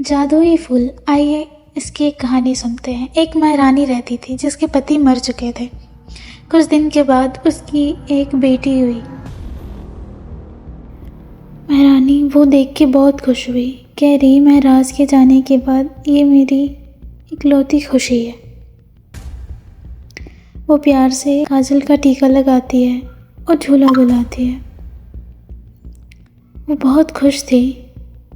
जादुई फूल। आइए इसकी एक कहानी सुनते हैं। एक महारानी रहती थी जिसके पति मर चुके थे। कुछ दिन के बाद उसकी एक बेटी हुई। महारानी वो देख के बहुत खुश हुई। कह रही, महाराज के जाने के बाद ये मेरी इकलौती खुशी है। वो प्यार से काजल का टीका लगाती है और झूला बुलाती है। वो बहुत खुश थी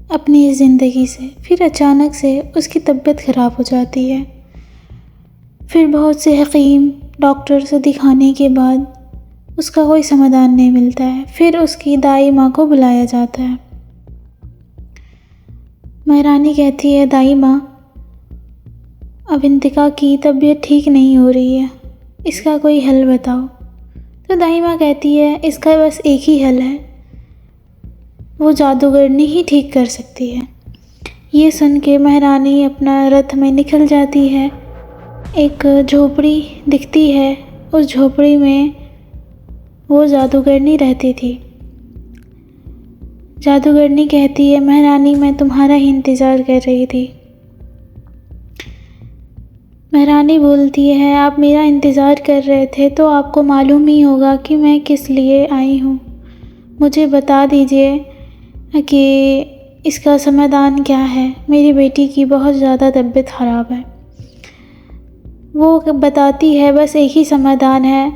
अपनी ज़िंदगी से। फिर अचानक से उसकी तबीयत ख़राब हो जाती है। फिर बहुत से हकीम डॉक्टर से दिखाने के बाद उसका कोई समाधान नहीं मिलता है। फिर उसकी दाई माँ को बुलाया जाता है। महारानी कहती है, दाई माँ, अवंतिका की तबीयत ठीक नहीं हो रही है, इसका कोई हल बताओ। तो दाई माँ कहती है, इसका बस एक ही हल है, वो जादूगरनी ही ठीक कर सकती है। ये सुन के महारानी अपना रथ में निकल जाती है। एक झोपड़ी दिखती है। उस झोपड़ी में वो जादूगरनी रहती थी। जादूगरनी कहती है, महारानी मैं तुम्हारा ही इंतज़ार कर रही थी। महारानी बोलती है, आप मेरा इंतज़ार कर रहे थे तो आपको मालूम ही होगा कि मैं किस लिए आई हूँ। मुझे बता दीजिए कि इसका समाधान क्या है। मेरी बेटी की बहुत ज़्यादा तबीयत ख़राब है। वो बताती है, बस एक ही समाधान है,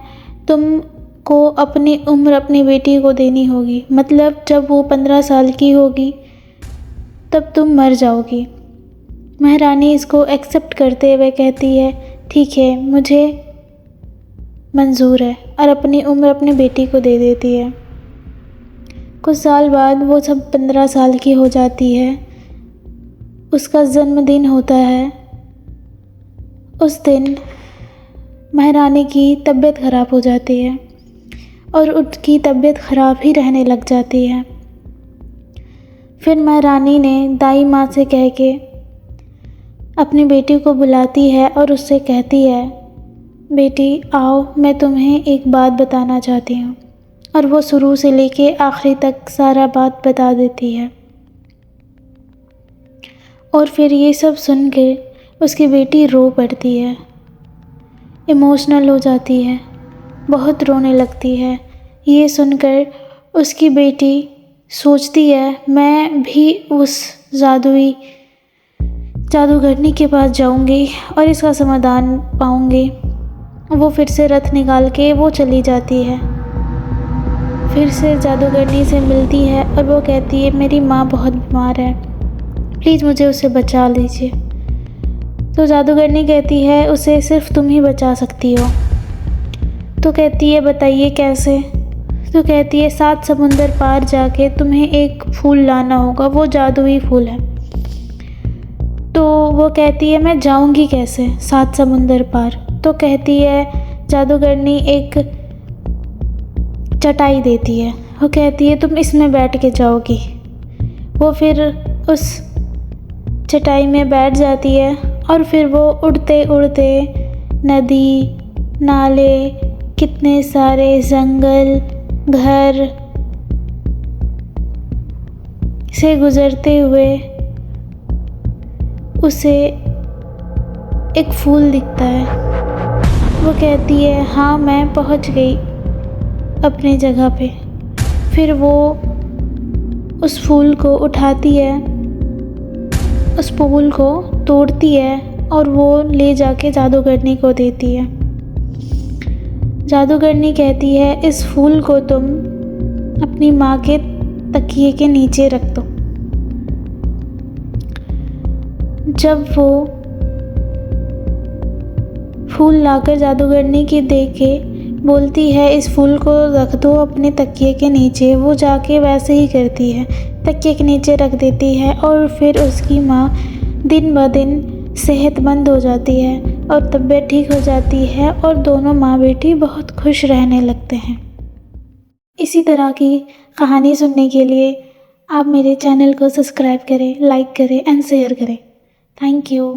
तुमको अपनी उम्र अपनी बेटी को देनी होगी। मतलब जब वो 15 साल की होगी तब तुम मर जाओगी। महारानी इसको एक्सेप्ट करते हुए कहती है, ठीक है, मुझे मंजूर है, और अपनी उम्र अपनी बेटी को दे देती है। कुछ साल बाद वो सब 15 साल की हो जाती है। उसका जन्मदिन होता है। उस दिन महारानी की तबीयत ख़राब हो जाती है और उसकी तबीयत ख़राब ही रहने लग जाती है। फिर महारानी ने दाई माँ से कह के अपनी बेटी को बुलाती है और उससे कहती है, बेटी आओ, मैं तुम्हें एक बात बताना चाहती हूँ। और वो शुरू से लेके आखिरी तक सारा बात बता देती है। और फिर ये सब सुन के उसकी बेटी रो पड़ती है, इमोशनल हो जाती है, बहुत रोने लगती है। ये सुनकर उसकी बेटी सोचती है, मैं भी उस जादूगरनी के पास जाऊंगी और इसका समाधान पाऊंगी। वो फिर से रथ निकाल के वो चली जाती है। फिर से जादूगरनी से मिलती है और वो कहती है, मेरी माँ बहुत बीमार है, प्लीज़ मुझे उसे बचा लीजिए। तो जादूगरनी कहती है, उसे सिर्फ तुम ही बचा सकती हो। तो कहती है, बताइए कैसे। तो कहती है, 7 समुंदर पार जाके तुम्हें एक फूल लाना होगा, वो जादुई फूल है। तो वो कहती है, मैं जाऊंगी कैसे 7 समुंदर पार। तो कहती है जादूगरनी, एक चटाई देती है। वो कहती है, तुम इसमें बैठ के जाओगी। वो फिर उस चटाई में बैठ जाती है और फिर वो उड़ते उड़ते नदी, नाले, कितने सारे जंगल, घर से गुज़रते हुए उसे एक फूल दिखता है। वो कहती है, हाँ मैं पहुंच गई अपनी जगह पे। फिर वो उस फूल को उठाती है, उस फूल को तोड़ती है और वो ले जाके जादूगरनी को देती है। जादूगरनी कहती है, इस फूल को तुम अपनी माँ के तकिए के नीचे रख दो। जब वो फूल लाकर जादूगरनी की दे के बोलती है, इस फूल को रख दो अपने तकिए के नीचे, वो जाके वैसे ही करती है, तकिए के नीचे रख देती है। और फिर उसकी माँ दिन ब दिन सेहतमंद हो जाती है और तबीयत ठीक हो जाती है और दोनों माँ बेटी बहुत खुश रहने लगते हैं। इसी तरह की कहानी सुनने के लिए आप मेरे चैनल को सब्सक्राइब करें, लाइक करें एंड शेयर करें। Thank you.